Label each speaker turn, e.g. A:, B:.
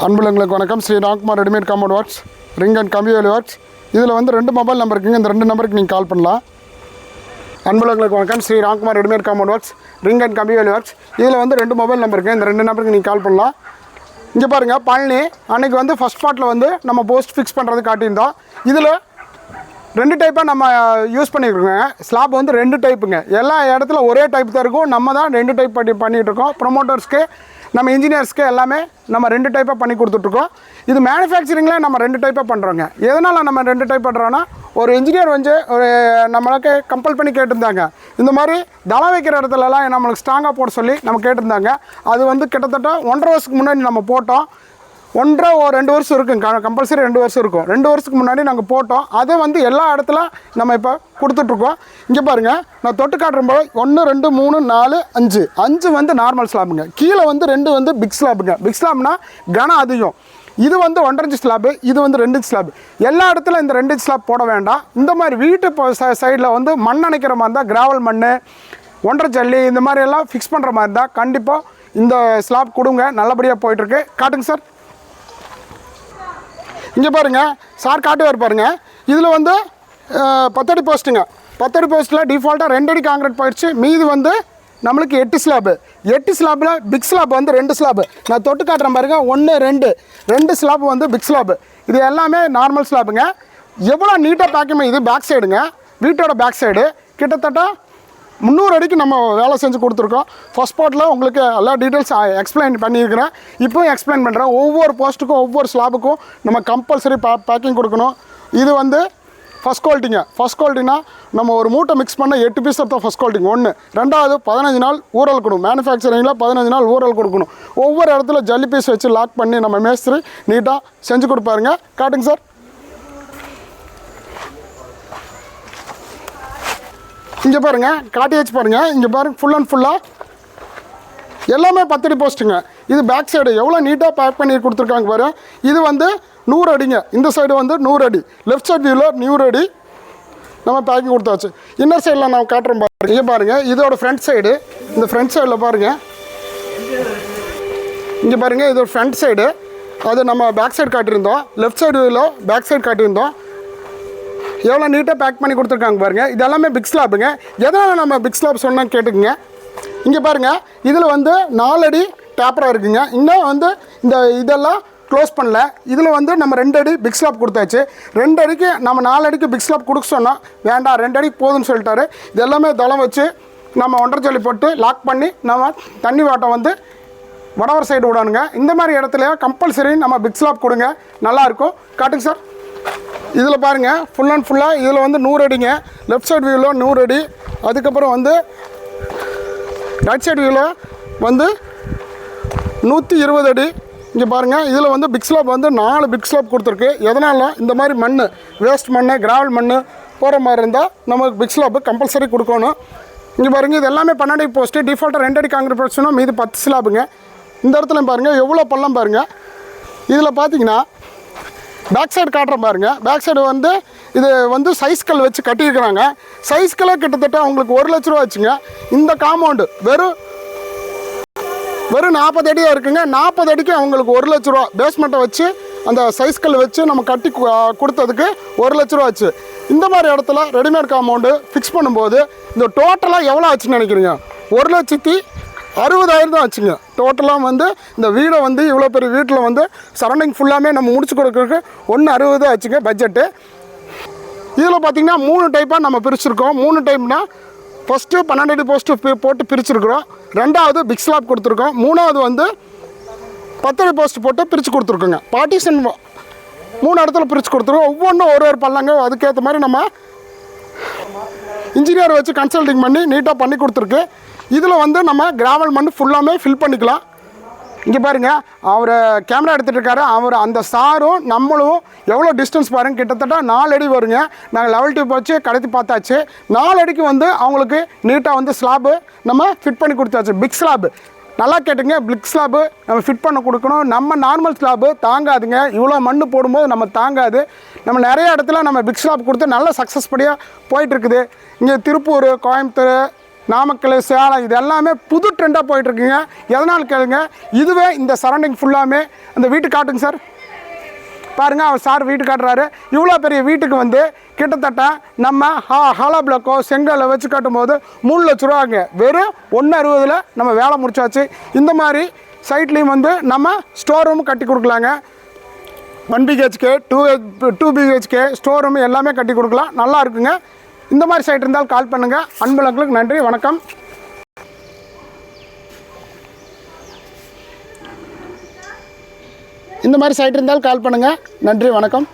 A: அன்புலங்களுக்கு வணக்கம். Shri Ramkumar readymade compound works, ring and கம்பி வேலி ஒர்க்ஸ். இதில் வந்து 2 மொபைல் நம்பர் இருக்குங்க. இந்த 2 நம்பருக்கு நீங்கள் கால் பண்ணலாம். அன்புலங்களுக்கு வணக்கம். Shri Ramkumar readymade compound works, ring and கம்பி வேலி ஒர்க்ஸ். இதில் வந்து 2 மொபைல் நம்பர் இருக்குது. இந்த 2 நம்பருக்கு நீங்கள் கால் பண்ணலாம். இங்கே பாருங்கள், பழனி அன்றைக்கி வந்து ஃபஸ்ட் பார்ட்டில் வந்து நம்ம போஸ்ட் ஃபிக்ஸ் பண்ணுறது காட்டியிருந்தோம். இதில் 2 டைப்பாக நம்ம யூஸ் பண்ணியிருக்கோங்க. ஸ்லாப் வந்து 2 டைப்புங்க. எல்லா இடத்துல ஒரே டைப் தான் இருக்கும். நம்ம தான் 2 டைப் பண்ணிகிட்ருக்கோம். ப்ரொமோட்டர்ஸ்க்கு, நம்ம இன்ஜினியர்ஸ்க்கு எல்லாமே நம்ம 2 டைப்பாக பண்ணி கொடுத்துட்ருக்கோம். இது மேனுஃபேக்சரிங்கில் நம்ம 2 டைப்பாக பண்ணுறோங்க. எதனால் நம்ம 2 டைப் பண்ணுறோன்னா, ஒரு இன்ஜினியர் வந்து நம்மளுக்கு கம்பல் பண்ணி கேட்டிருந்தாங்க. இந்த மாதிரி தளம் வைக்கிற இடத்துலலாம் நம்மளுக்கு ஸ்ட்ராங்காக போட சொல்லி நம்ம கேட்டிருந்தாங்க. அது வந்து கிட்டத்தட்ட 1.5 வருஷத்துக்கு முன்னாடி நம்ம போட்டோம். 2 வருஷம் இருக்குங்க. கம்பல்சரி 2 வருஷம் இருக்கும். 2 வருஷத்துக்கு முன்னாடி நாங்கள் போட்டோம். அதை வந்து எல்லா இடத்துல நம்ம இப்போ கொடுத்துட்ருக்கோம். இங்கே பாருங்கள், நான் தொட்டு காட்டுறம்போது 1 2 3 4 5 வந்து நார்மல் ஸ்லாப்புங்க. கீழே வந்து 2 வந்து பிக் ஸ்லாப்புங்க. பிக் ஸ்லாப்னா கனம் அதிகம். இது வந்து 1.5 இன்ச் ஸ்லாப்பு, இது வந்து 2 இன்ச் ஸ்லாப்பு. எல்லா இடத்துல இந்த 2 இன்ச் ஸ்லாப் போட வேண்டாம். இந்த மாதிரி வீட்டு சைடில் வந்து மண் அணைக்கிற மாதிரி இருந்தால், கிராவல் மண், 1.5 ஜல்லி இந்த மாதிரி எல்லாம் ஃபிக்ஸ் பண்ணுற மாதிரி இருந்தால் கண்டிப்பாக இந்த ஸ்லாப் கொடுங்க. நல்லபடியாக போயிட்டுருக்கு. காட்டுங்க சார். இங்கே பாருங்கள், சார் காட்டுவார் பாருங்கள். இதில் வந்து 10 அடி போஸ்ட்டுங்க. 10 அடி போஸ்ட்டில் டிஃபால்ட்டாக 2 அடி காங்கிரீட் போயிடுச்சு. மீது வந்து நம்மளுக்கு 8 ஸ்லாப்பு. 8 ஸ்லாப்பில் பிக் ஸ்லாப் வந்து 2 ஸ்லாப்பு. நான் தொட்டு காட்டுறேன் பாருங்கள். 1 2 ஸ்லாப்பு வந்து பிக் ஸ்லாப்பு. இது எல்லாமே நார்மல் ஸ்லாப்புங்க. எவ்வளோ நீட்டாக பேக்கிங். இது பேக் சைடுங்க, வீட்டோட பேக் சைடு. கிட்டத்தட்ட 300 அடிக்கு நம்ம வேலை செஞ்சு கொடுத்துருக்கோம். ஃபஸ்ட் பார்ட்டில் உங்களுக்கு எல்லா டீட்டெயில்ஸ் எக்ஸ்பிளைன் பண்ணியிருக்கிறேன். இப்போவும் எக்ஸ்பிளைன் பண்ணுறேன். ஒவ்வொரு போஸ்ட்டுக்கும் ஒவ்வொரு ஸ்லாபுக்கும் நம்ம கம்பல்சரி பேக்கிங் கொடுக்கணும். இது வந்து ஃபஸ்ட் குவாலிட்டிங்க. ஃபஸ்ட் குவாலிட்டினா நம்ம ஒரு மூட்டை மிக்ஸ் பண்ண 8 பீஸ் தான் ஃபஸ்ட் குவாலிட்டிங்க. 1. 2வது 15 நாள் ஊறல் கொடுக்கணும். மேனுஃபேக்சரிங்கில் 15 நாள் ஊறல் கொடுக்கணும். ஒவ்வொரு இடத்துல ஜல்லி பீஸ் வச்சு லாக் பண்ணி நம்ம மேஸ்திரி நீட்டாக செஞ்சு கொடுப்பாருங்க. காட்டுங்க சார். இங்கே பாருங்கள், காட்டி வச்சு பாருங்கள். இங்கே பாருங்கள், ஃபுல் அண்ட் ஃபுல்லாக எல்லாமே 10 அடி போஸ்ட்டுங்க. இது பேக் சைடு எவ்வளோ நீட்டாக பேக் பண்ணி கொடுத்துருக்காங்க பாரு. இது வந்து 100 அடிங்க. இந்த சைடு வந்து 100 அடி. லெஃப்ட் சைடு வியூவில் 100 அடி நம்ம பேக்கிங் கொடுத்தாச்சு. இன்னர் சைடில் நான் காட்டுறோம் பாருங்கள். இங்கே பாருங்கள், இதோட ஃப்ரண்ட் சைடு. இந்த ஃப்ரண்ட் சைடில் பாருங்கள். இங்கே பாருங்கள், இதோட ஃப்ரண்ட் சைடு. அது நம்ம பேக் சைடு காட்டியிருந்தோம். லெஃப்ட் சைடு வியூவில் பேக் சைடு காட்டியிருந்தோம். எவ்வளோ நீட்டாக பேக் பண்ணி கொடுத்துருக்காங்க பாருங்கள். இது எல்லாமே பிக் ஸ்லாப்புங்க. எதனால் நம்ம பிக் ஸ்லாப் சொன்னால் கேட்டுக்குங்க. இங்கே பாருங்கள், இதில் வந்து 4 அடி டேப்பராக இருக்குங்க. இன்னும் வந்து இந்த இதெல்லாம் க்ளோஸ் பண்ணல. இதில் வந்து நம்ம 2 அடி பிக் ஸ்லாப் கொடுத்தாச்சு. 2 அடிக்கு நம்ம 4 அடிக்கு பிக் ஸ்லாப் கொடுக்க சொன்னோம். வேண்டாம், 2 அடிக்கு போதுன்னு சொல்லிட்டாரு. இது எல்லாமே தளம் வச்சு நம்ம 1.5 ஜல்லி போட்டு லாக் பண்ணி நம்ம தண்ணி வாட்டம் வந்து வடவர் சைடு விடணுங்க. இந்த மாதிரி இடத்துல கம்பல்சரி நம்ம பிக் ஸ்லாப் கொடுங்க. நல்லாயிருக்கும். காட்டுங்க சார். இதில் பாருங்கள், ஃபுல் அண்ட் ஃபுல்லாக இதில் வந்து 100 அடிங்க. லெஃப்ட் சைடு வியூவில் 100 அடி. அதுக்கப்புறம் வந்து ரைட் சைடு வியூவில் வந்து 120 அடி. இங்கே பாருங்கள், இதில் வந்து பிக் ஸ்லாப் வந்து 4 பிக் ஸ்லாப் கொடுத்துருக்கு. எதனால இந்த மாதிரி மண், வேஸ்ட் மண், கிராவல் மண் போகிற மாதிரி இருந்தால் நமக்கு பிக் ஸ்லாப்பு கம்பல்சரி கொடுக்கணும். இங்கே பாருங்கள், இது எல்லாமே 12 அடி போஸ்ட்டு. டிஃபால்ட்டாக 2 அடி காங்கிரீட் போஸ்ட்னா மீது 10 ஸ்லாப்புங்க. இந்த இடத்துல பாருங்கள் எவ்வளோ பள்ளம் பாருங்கள். இதில் பார்த்தீங்கன்னா பேக் சைடு காட்டுறேன் பாருங்கள். பேக் சைடு வந்து இது வந்து சைஸ் கல் வச்சு கட்டியிருக்கிறாங்க. சைஸ் கல்லே கிட்டத்தட்ட அவங்களுக்கு 1 லட்ச ரூபா வச்சுங்க. இந்த காம்பவுண்டு வெறும் 40 அடியாக இருக்குங்க. 40 அடிக்கு அவங்களுக்கு 1 லட்ச ரூபா பேஸ்மெண்ட்டை வச்சு அந்த சைஸ் கல் வச்சு நம்ம கட்டி கொடுத்ததுக்கு 1 லட்ச ரூபா ஆச்சு. இந்த மாதிரி இடத்துல ரெடிமேட் காம்பவுண்டு ஃபிக்ஸ் பண்ணும்போது இந்த டோட்டலாக எவ்வளோ ஆச்சுன்னு நினைக்கிறீங்க? 1,60,000 தான் ஆச்சுங்க. டோட்டலாக வந்து இந்த வீடை வந்து இவ்வளோ பெரிய வீட்டில் வந்து சரௌண்டிங் ஃபுல்லாமே நம்ம முடிச்சு கொடுக்குறதுக்கு 1,60,000 ஆச்சுங்க பட்ஜெட்டு. இதில் பார்த்திங்கன்னா 3 டைப்பாக நம்ம பிரிச்சுருக்கோம். 3 டைப்னால் ஃபஸ்ட்டு 12 அடி போஸ்ட்டு போட்டு பிரிச்சுருக்குறோம். 2வது பிக் ஸ்லாப் கொடுத்துருக்கோம். 3வது வந்து 10 அடி போஸ்ட்டு போட்டு பிரித்து கொடுத்துருக்கோங்க. பார்ட்டிஷன் 3 இடத்துல பிரித்து கொடுத்துருக்கோம். ஒவ்வொன்றும் ஒரு பல்லாங்க. அதுக்கேற்ற மாதிரி நம்ம இன்ஜினியர் வச்சு கன்சல்டிங் பண்ணி நீட்டாக பண்ணி கொடுத்துருக்கு. இதில் வந்து நம்ம கிராவல் மண் ஃபுல்லாமே ஃபில் பண்ணிக்கலாம். இங்கே பாருங்கள், அவர் கேமரா எடுத்துகிட்டு இருக்காரு. அவர் அந்த சாரும் நம்மளும் எவ்வளோ டிஸ்டன்ஸ் பாருங்கள். கிட்டத்தட்ட 4 அடி வருங்க. நாங்கள் லெவல் டியூப் வச்சு கடத்தி பார்த்தாச்சு. 4 அடிக்கு வந்து அவங்களுக்கு நீட்டாக வந்து ஸ்லாப்பு நம்ம ஃபிட் பண்ணி கொடுத்தாச்சு. பிக் ஸ்லாப்பு நல்லா கேட்டுங்க. பிக் ஸ்லாப்பு நம்ம ஃபிட் பண்ண கொடுக்கணும். நம்ம நார்மல் ஸ்லாப்பு தாங்காதுங்க. இவ்வளோ மண் போடும்போது நம்ம தாங்காது. நம்ம நிறைய இடத்துல நம்ம பிக் ஸ்லாப் கொடுத்து நல்ல சக்ஸஸ்படியாக போயிட்டுருக்குது. இங்கே திருப்பூர், கோயம்புத்தூர், நாமக்கல், சேலம் இது எல்லாமே புது ட்ரெண்டாக போயிட்டுருக்குங்க. எதனால் கேளுங்க, இதுவே இந்த சரௌண்டிங் ஃபுல்லாமே அந்த வீட்டு காட்டுங்க சார். பாருங்கள், அவர் சார் வீட்டு காட்டுறாரு. இவ்வளோ பெரிய வீட்டுக்கு வந்து கிட்டத்தட்ட நம்ம ஹாலோ பிளாக்கோ செங்கலை வச்சு கட்டும்போது 3 லட்ச ரூபாங்க. வெறும் 1.60 நம்ம வேலை முடிச்சாச்சு. இந்த மாதிரி சைட்லேயும் வந்து நம்ம ஸ்டோர் ரூம் கட்டி கொடுக்கலாங்க. 1 BHK 2 BHK ஸ்டோர் ரூம் எல்லாமே கட்டி கொடுக்கலாம். நல்லா இருக்குங்க. இந்த மாதிரி சைட் இருந்தால் கால் பண்ணுங்கள். அன்புள்ளங்களுக்கு நன்றி, வணக்கம். இந்த மாதிரி சைட் இருந்தால் கால் பண்ணுங்கள். நன்றி, வணக்கம்.